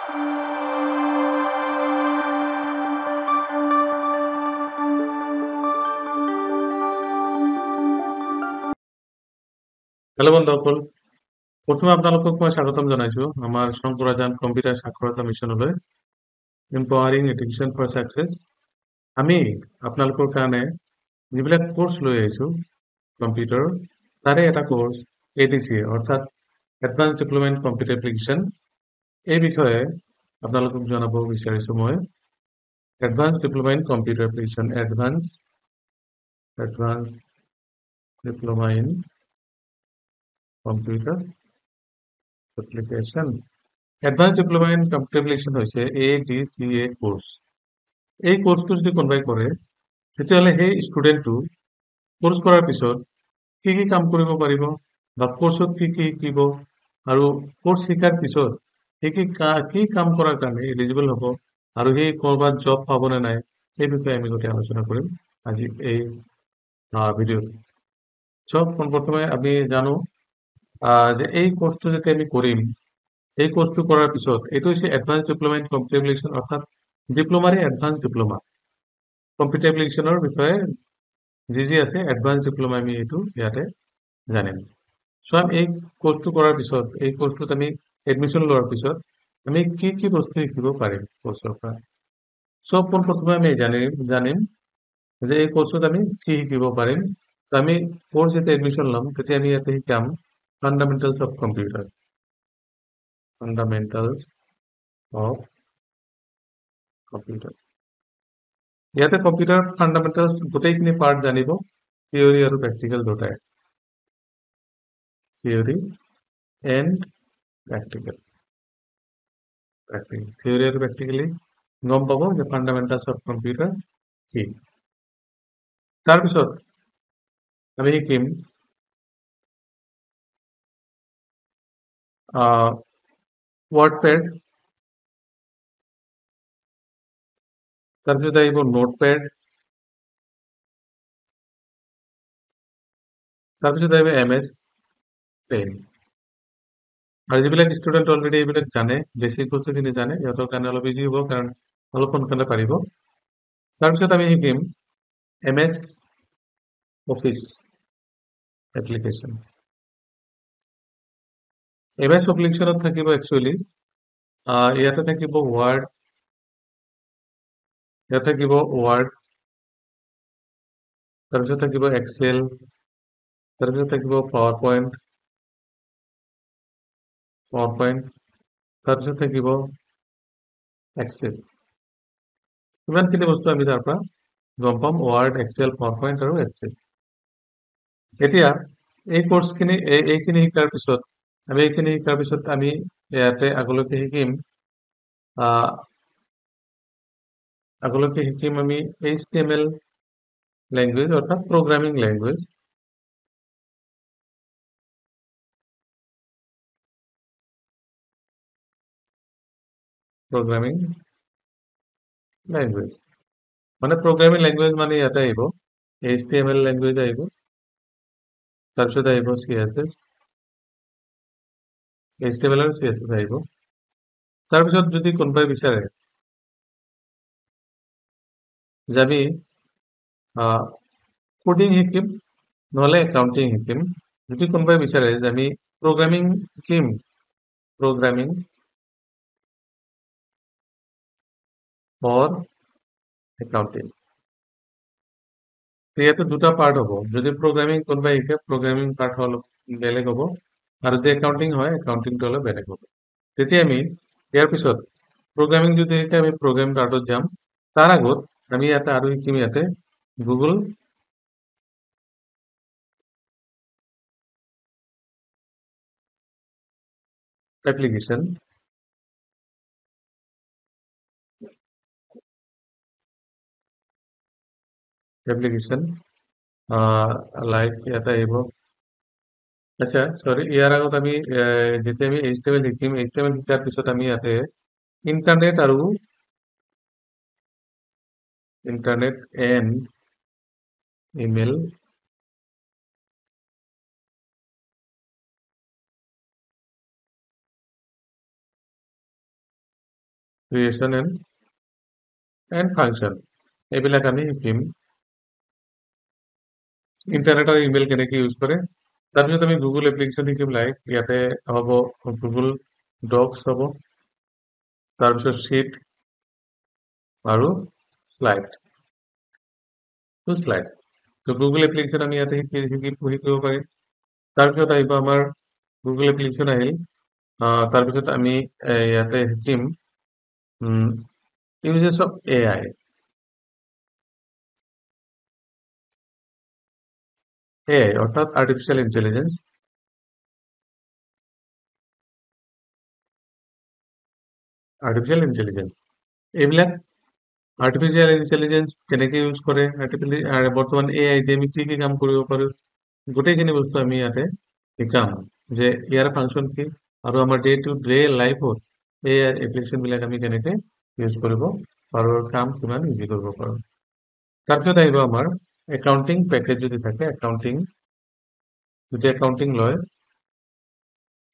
Hello' বন্ধুসকল, প্ৰথমে আপোনালোকক মই স্বাগতম জনাইছো আমাৰ শংকৰাজান কম্পিউটাৰ সাক্ষৰতা মিছনলৈ। Empowering education for success. আমি আপোনালোকৰ কাৰণে যিবিলাক কোৰ্চ লৈ আহিছো কম্পিউটাৰ, তাৰে এটা কোৰ্চ ADC অৰ্থাৎ advance diploma in computer application, এই বিষয়ে আপোনালোকক জনাব বিচাৰিছো মই। Advance diploma in computer application, advance diploma in computer application. Advance diploma in computer application হৈছে ADCA কোৰ্চ। এই কোৰ্চটো যদি কোনোবাই কৰে, তেতিয়াহ'লে সেই ষ্টুডেণ্টটো কোৰ্চ কৰাৰ পিছত কি কি কাম কৰিব পাৰিব বা কোৰ্চত কি কি শিকিব আৰু কোৰ্চ শিকাৰ পিছত কি কাম কৰাৰ কাৰণে এলিজিবল হ'ব আৰু সেই ক'ৰবাত জব পাবনে নাই, সেই বিষয়ে আমি গোটেই আলোচনা কৰিম আজি এই ভিডিঅ'ত। চব পোনপ্ৰথমে আমি জানো যে এই কোৰ্চটো যেতিয়া আমি কৰিম, এই কোৰ্চটো কৰাৰ পিছত এইটো হৈছে advance diploma in computer application অৰ্থাৎ ডিপ্ল'মাৰে এডভান্স ডিপ্ল'মা। কম্পিউটাৰ এপ্লিকেশ্যনৰ বিষয়ে যি আছে এডভান্স ডিপ্ল'মা আমি এইটো ইয়াতে জানিম। চ' আমি এই কোৰ্চটো কৰাৰ পিছত, এই কোৰ্চটোত আমি এডমিশ্যন লোৱাৰ পিছত আমি কি কি বস্তু শিকিব পাৰিম কোৰ্চৰ পৰা। চব পোনপ্ৰথমে আমি জানিম যে এই কোৰ্চত আমি কি শিকিব পাৰিম। আমি কোৰ্চ যেতিয়া এডমিশ্যন ল'ম, তেতিয়া আমি ইয়াতে শিকাম fundamentals of computer. Fundamentals of computer. ইয়াতে কম্পিউটাৰ ফাণ্ডামেণ্টেলছ গোটেইখিনি পাৰ্ট জানিব, থিয়ৰী আৰু প্ৰেক্টিকেল দুটাই। Theory and practical. থিয়ৰী আৰু প্ৰেক্টিকেলি গম পাব যে ফাণ্ডামেণ্টেলছ অফ কম্পিউটাৰ কি। তাৰপিছত আমি শিকিম ৱৰ্ডপেড, তাৰপিছত আহিব নোটপেড, তাৰপিছত আহিব MS পেইণ্ট। আৰু যিবিলাক ষ্টুডেণ্ট অলৰেডি এইবিলাক জানে, বেছিক বস্তুখিনি জানে, সিহঁতৰ কাৰণে অলপ ইজি হ'ব, কাৰণ অলপ সোনকালে পাৰিব। তাৰপিছত আমি শিকিম MS অফিচ এপ্লিকেশ্যন। MS এপ্লিকেশ্যনত থাকিব একচুৱেলি ইয়াতে থাকিব ৱাৰ্ড, ইয়াত থাকিব ৱাৰ্ড, তাৰপিছত থাকিব এক্সেল, তাৰপিছত থাকিব পাৱাৰ পইণ্ট, তাৰপিছত থাকিব এক্সেছ। ইমানখিনি বস্তু আমি তাৰ পৰা গম পাম, ৱাৰ্ড, এক্সেল, পাৱাৰ পইণ্ট আৰু এক্সেছ। এতিয়া এই কোৰ্চখিনি এইখিনি শিকাৰ পিছত আমি ইয়াতে আগলৈকে শিকিম আমি HTML লেংগুৱেজ অৰ্থাৎ প্ৰগ্ৰামিং লেংগুৱেজ। প্ৰগ্ৰামিং লেংগুৱেজ মানে ইয়াতে আহিব HTML লেংগুৱেজ আহিব, তাৰপিছত আহিব CSS, HTML আৰু CSS আহিব। তাৰপিছত যদি কোনোবাই বিচাৰে যে আমি কোডিং শিকিম নহ'লে একাউণ্টিং শিকিম, যদি কোনোবাই বিচাৰে যে আমি প্ৰগ্ৰামিং শিকিম, প্ৰগ্ৰামিং ফৰ একাউণ্টিং, ইয়াতে দুটা পাৰ্ট হ'ব। যদি প্ৰগ্ৰামিং কোনোবাই শিকে, প্ৰগ্ৰামিং পাৰ্ট অলপ বেলেগ হ'ব, আৰু যদি একাউণ্টিং হয়, একাউণ্টিংটো অলপ বেলেগ হ'ব। তেতিয়া আমি ইয়াৰ পিছত প্ৰগ্ৰামিং যদি শিকে, আমি প্ৰগ্ৰামিং পাৰ্টত যাম। তাৰ আগত আমি ইয়াতে আৰু শিকিম ইয়াতে গুগল এপ্লিকেশ্যন, লাইক ইয়াতে আহিব। আচ্ছা, সৰি, ইয়াৰ আগত আমি যেতিয়া আমি HTML শিকিম, HTML শিকাৰ পিছত আমি ইয়াতে internet and email creation and function এইবিলাক আমি শিকিম ইণ্টাৰনেটৰ ইমেইল কেনেকৈ ইউজ কৰে তাৰপিছত আমি গুগল এপ্লিকেশ্যন শিকিম লাইক ইয়াতে হ'ব গুগল ডক্স হ'ব তাৰপিছত শ্বিট আৰু শ্লাইডছ তো গুগল এপ্লিকেশ্যন আমি ইয়াতে শিকিব পাৰিম তাৰপিছত আহিব আমাৰ গুগল এপ্লিকেশ্যন আহিল তাৰপিছত আমি ইয়াতে শিকিম ইউজেছ অফ AI অৰ্থাৎ আৰ্টিফিচিয়েল ইণ্টেলিজেন্স এইবিলাক আৰ্টিফিচিয়েল ইণ্টেলিজেন্স কেনেকৈ ইউজ কৰে বৰ্তমান AI দি আমি কি কাম কৰিব পাৰোঁ গোটেইখিনি বস্তু আমি ইয়াতে শিকাম যে ইয়াৰ ফাংচন কি আৰু আমাৰ ডে টু ডে লাইফত AI এপ্লিকেশ্যনবিলাক আমি কেনেকৈ ইউজ কৰিব পাৰোঁ আৰু কাম কিমান ইজি কৰিব পাৰোঁ তাৰপিছত আহিব আমাৰ একাউণ্টিং পেকেজ যদি থাকে যদি একাউণ্টিং লয়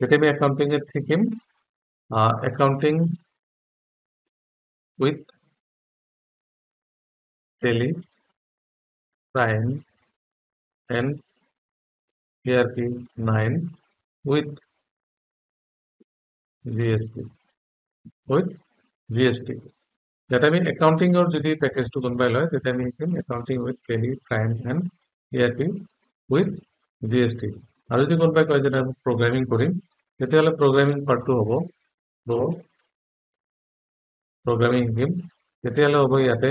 তেতিয়া আমি একাউণ্টিঙত শিকিম accounting with Tally Prime and ERP9 with GST যাতে আমি একাউণ্টিঙৰ যদি পেকেজটো কোনোবাই লয় তেতিয়া আমি শিকিম accounting with Tally Prime and ERP with GST আৰু যদি কোনোবাই কয় যে আমি প্ৰগ্ৰামিং কৰিম তেতিয়াহ'লে প্ৰগ্ৰামিং পাৰ্টটো হ'ব প্ৰগ্ৰামিং শিকিম তেতিয়াহ'লে হ'ব ইয়াতে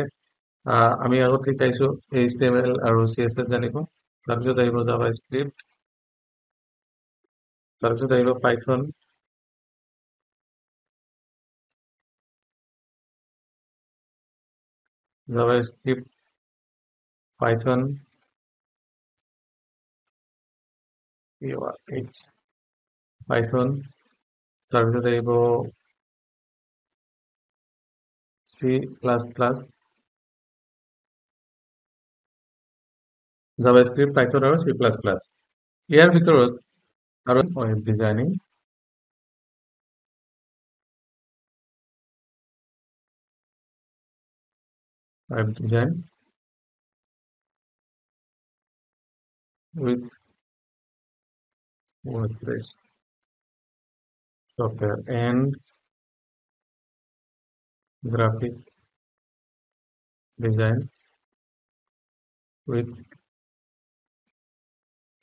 আমি আগত শিকাইছোঁ HTML আৰু CSS জানিব তাৰপিছত আহিব জাভা স্ক্ৰিপ্ট তাৰপিছত আহিব পাইথন JavaScript, Python, Python, তাৰপিছত আহিব C++, JavaScript, Python আৰু C++. ইয়াৰ ভিতৰত আৰু web designing, web design with WordPress software and graphic design with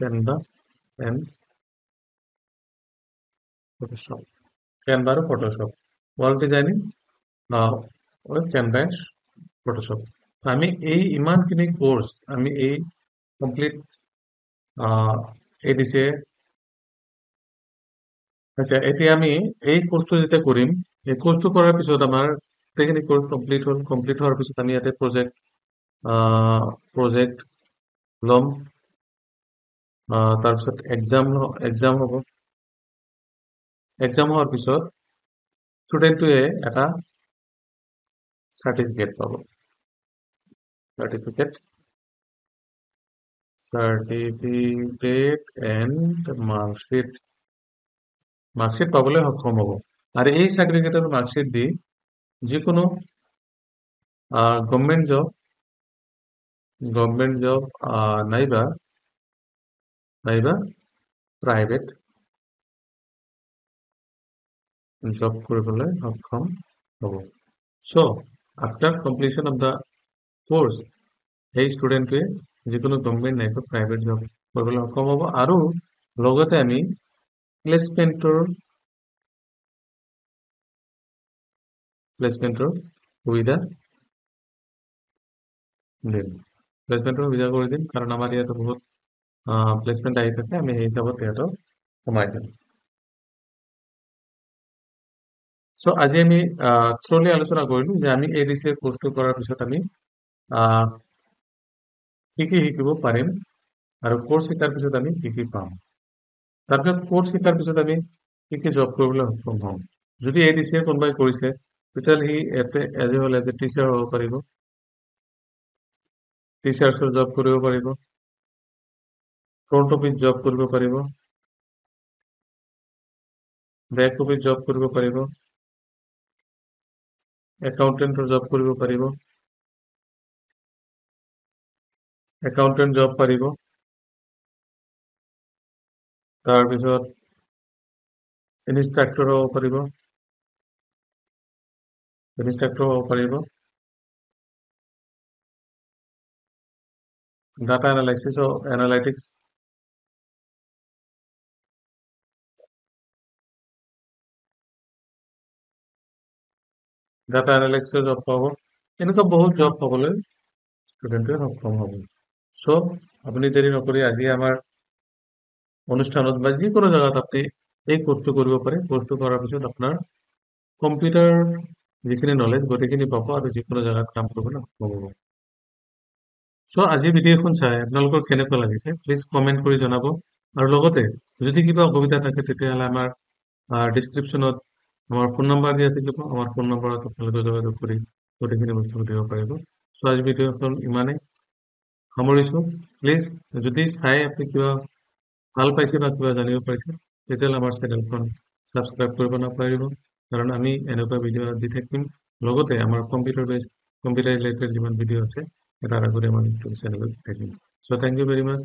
Canva and Photoshop. Canva or Photoshop. Wall designing with Canva and Photoshop. আমি এই ইমানখিনি course আমি এই কমপ্লিট এই দিছে আচ্ছা এতিয়া আমি এই কোর্সটো যেতিয়া কৰিম এই কোৰ্সটো কৰাৰ পিছত আমাৰ গোটেইখিনি কোৰ্স কমপ্লিট হোৱাৰ পিছত আমি ইয়াতে প্ৰজেক্ট ল'ম তাৰপিছত এক্সাম হ'ব এক্সাম হোৱাৰ পিছত ষ্টুডেণ্টটোৱে এটা চাৰ্টিফিকেট পাব certificate and marksheet পাবলৈ সক্ষম হ'ব আৰু এই সাৰ্টিফিকেট আৰু মাৰ্কশিট দি যিকোনো গভৰ্নমেন্ট জব নাইবা প্ৰাইভেট জব কৰিবলৈ সক্ষম হ'ব so after completion of the course এই স্টুডেন্টে যিকোনো গভর্নমেন্ট নাইবা প্রাইভেট জব কৰিবলৈ সক্ষম হ'ব আৰু লগতে আমি প্লেসমেন্টৰ সুবিধা দিম কৰি দিম কাৰণ আমাৰ ইয়াতে বহুত প্লেসমেন্ট আহি থাকে আমি সেই হিচাপত ইয়াতো কমাই দিম সো আজি আমি থ্ৰলি আলোচনা কৰিলো যে আমি এডিসি কোৰ্সটো কৰাৰ পিছত আমি কি শিকিব পাৰিম আৰু কোৰ্স শিকাৰ পিছত আমি কি পাম তাৰপিছত কোৰ্স শিকাৰ পিছত আমি কি জব কৰিবলৈ সক্ষম হ'ম যদি এডিসি কোনোবাই কৰিছে তেতিয়াহ'লে সি এজ এ টিচাৰ হ'ব পাৰিব টিচাৰ্ছৰ জব কৰিব পাৰিব ফ্ৰন্ট অফিস জব কৰিব পাৰিব বেক অফিস জব কৰিব পাৰিব একাউণ্টেণ্টৰ জব কৰিব পাৰিব, একাউণ্টেণ্ট জব পাৰিব। তাৰপিছত ইনষ্ট্ৰাক্টৰ হ'ব পাৰিব, ইনষ্ট্ৰাক্টৰ হ'ব পাৰিব। ডাটা এনালাইচিছ ও এনালাইটিক্স, ডাটা এনালাইচিছৰ জব পাব। এনেকুৱা বহুত জব পাবলৈ ষ্টুডেণ্টে সক্ষম হ'ব। চ' আপুনি দেৰি নকৰি আজি আমাৰ অনুষ্ঠানত বা যিকোনো জেগাত আপুনি এই কোৰ্চটো কৰিব পাৰে। কোৰ্চটো কৰাৰ পিছত আপোনাৰ কম্পিউটাৰ যিখিনি নলেজ গোটেইখিনি পাব আৰু যিকোনো জেগাত কাম কৰিবলৈ সক্ষম হ'ব। চ' আজি ভিডিঅ'খন চাই আপোনালোকৰ কেনেকুৱা লাগিছে প্লিজ কমেণ্ট কৰি জনাব। আৰু লগতে যদি কিবা অসুবিধা থাকে তেতিয়াহ'লে আমাৰ ডিছক্ৰিপশ্যনত আমাৰ ফোন নম্বৰ দিয়া থাকিব। আমাৰ ফোন নম্বৰত আপোনালোকে যোগাযোগ কৰি গোটেইখিনি বস্তু সুধিব পাৰিব। চ' আজি ভিডিঅ'খন ইমানেই সামৰিছোঁ। প্লিজ যদি চাই আপুনি কিবা ভাল পাইছে বা কিবা জানিব পাৰিছে তেতিয়াহ'লে আমাৰ চেনেলখন ছাবস্ক্ৰাইব কৰিব নাপাহৰিব, কাৰণ আমি এনেকুৱা ভিডিঅ' দি থাকিম। লগতে আমাৰ কম্পিউটাৰ ৰিলেটেড যিমান ভিডিঅ' আছে তাৰ আগতে আমাৰ ইউটিউব চেনেলত থাকিম। চ' থেংক ইউ ভেৰি মাছ।